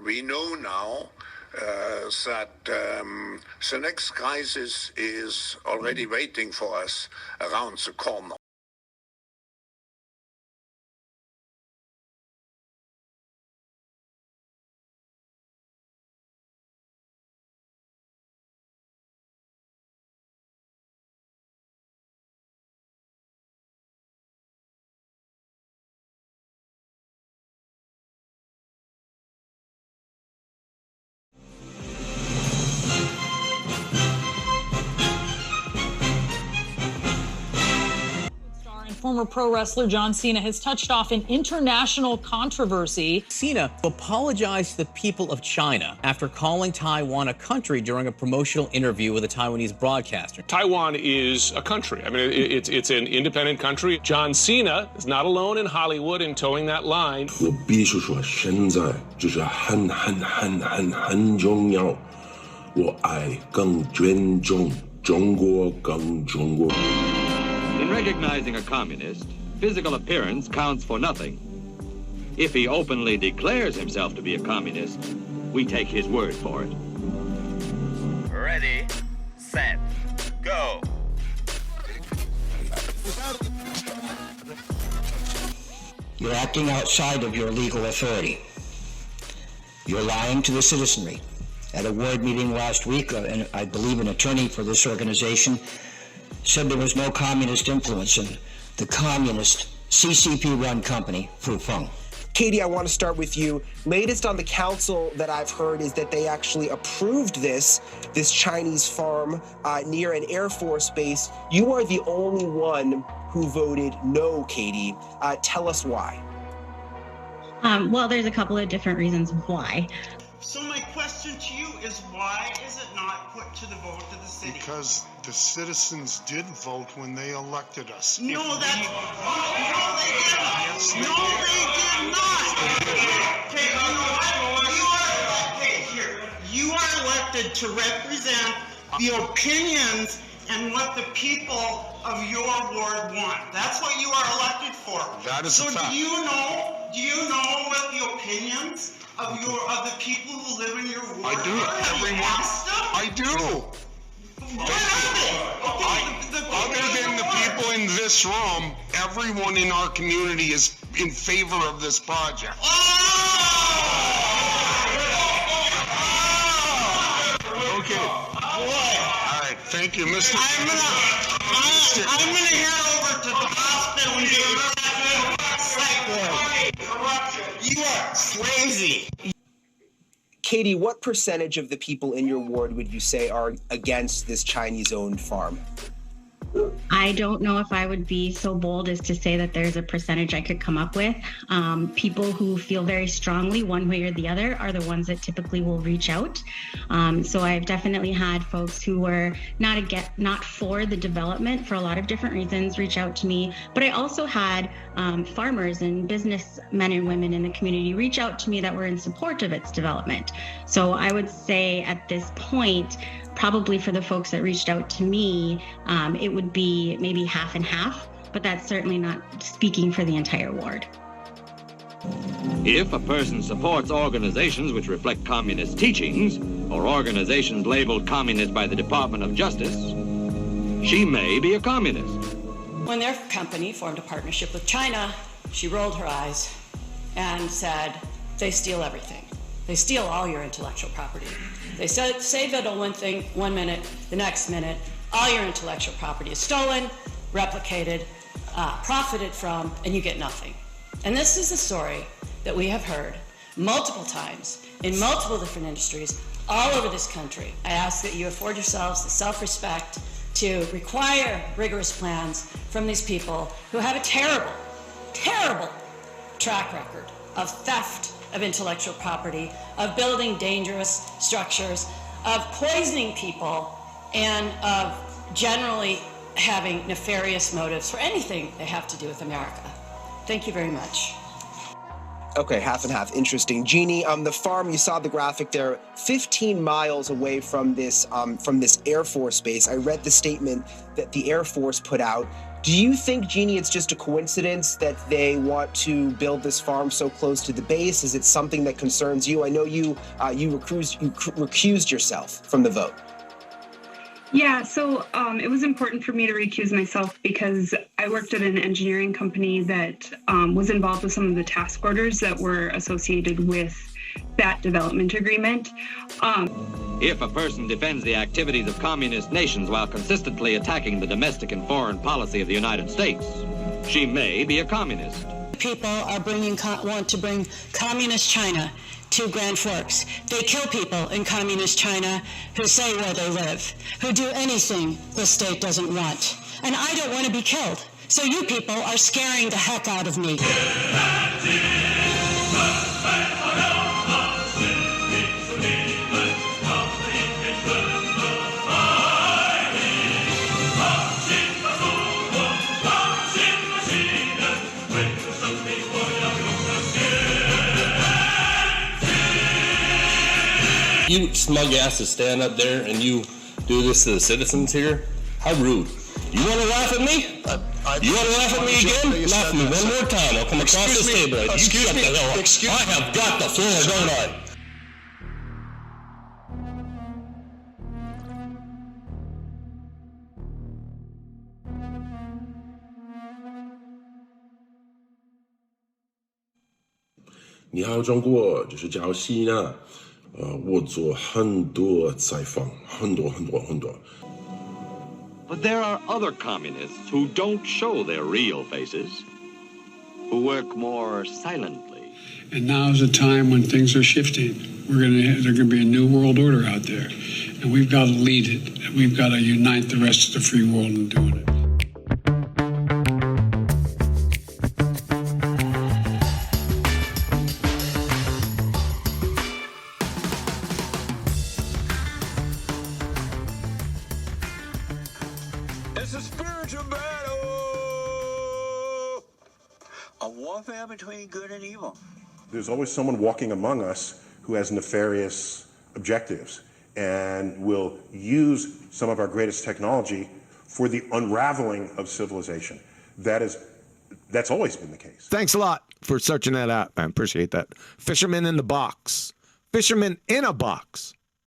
We know now that the next crisis is already waiting for us around the corner. Former pro wrestler John Cena has touched off an international controversy. Cena apologized to the people of China after calling Taiwan a country during a promotional interview with a Taiwanese broadcaster. Taiwan is a country. I mean, it's an independent country. John Cena is not alone in Hollywood in towing that line. 我必须说，现在就是很重要。我爱更尊重中国，更中国。 In recognizing a communist, physical appearance counts for nothing. If he openly declares himself to be a communist, we take his word for it. Ready, set, go. You're acting outside of your legal authority. You're lying to the citizenry. At a ward meeting last week, and I believe an attorney for this organization said there was no communist influence in the communist CCP-run company, Fufeng. Katie, I want to start with you. Latest on the council that I've heard is that they actually approved this Chinese farm near an Air Force base. You are the only one who voted no, Katie. Tell us why. Well, there's a couple of different reasons why. So my question to you is, why is it not put to the vote of the city? Because the citizens did vote when they elected us. No, no, they didn't. Yes, they did not. Okay, you know what? You are elected to represent the opinions and what the people of your ward want. That's what you are elected for. That is a fact. Do you know what the opinions of the people who live in your ward? I do. Everyone. I do. What are they? Other than the people in this room, everyone in our community is in favor of this project. Okay. All right. Thank you, Mr. I'm gonna head over to the hospital and get corruption. You are crazy. Katie, what percentage of the people in your ward would you say are against this Chinese-owned farm? I don't know if I would be so bold as to say that there's a percentage I could come up with. People who feel very strongly one way or the other are the ones that typically will reach out. So I've definitely had folks who were not for the development for a lot of different reasons reach out to me. But I also had farmers and businessmen and women in the community reach out to me that were in support of its development. So I would say at this point, probably for the folks that reached out to me, it would be maybe half and half, but that's certainly not speaking for the entire ward. If a person supports organizations which reflect communist teachings, or organizations labeled communist by the Department of Justice, she may be a communist. When their company formed a partnership with China, she rolled her eyes and said, they steal everything. They steal all your intellectual property. They say that on one thing, 1 minute, the next minute, all your intellectual property is stolen, replicated, profited from, and you get nothing. And this is a story that we have heard multiple times in multiple different industries all over this country. I ask that you afford yourselves the self-respect to require rigorous plans from these people who have a terrible, terrible track record of theft of intellectual property, of building dangerous structures, of poisoning people, and of generally having nefarious motives for anything they have to do with America. Thank you very much. Okay, half and half. Interesting. Jeannie, the farm, you saw the graphic there, 15 miles away from this Air Force base. I read the statement that the Air Force put out. Do you think, Jeannie, it's just a coincidence that they want to build this farm so close to the base? Is it something that concerns you? I know you recused yourself from the vote. Yeah, so it was important for me to recuse myself because I worked at an engineering company that was involved with some of the task orders that were associated with that development agreement. If a person defends the activities of communist nations while consistently attacking the domestic and foreign policy of the United States, she may be a communist. People are want to bring communist China to Grand Forks. They kill people in communist China who say where they live, who do anything the state doesn't want. And I don't want to be killed. So you people are scaring the heck out of me. You smug asses stand up there and you do this to the citizens here? How rude. You want to laugh at me? You want to laugh at me again? Laugh at me one more time. I'll come across this table. Excuse me. I have got the floor, don't I?你好，中国，就是叫西呢。我做很多采访，很多。But there are other communists who don't show their real faces, who work more silently. And now is a time when things are shifting. There's going to be a new world order out there, and we've got to lead it. And we've got to unite the rest of the free world in doing it. It's a spiritual battle, a warfare between good and evil. There's always someone walking among us who has nefarious objectives and will use some of our greatest technology for the unraveling of civilization. That's always been the case. Thanks a lot for searching that out. I appreciate that. Fisherman in the box. Fisherman in a box.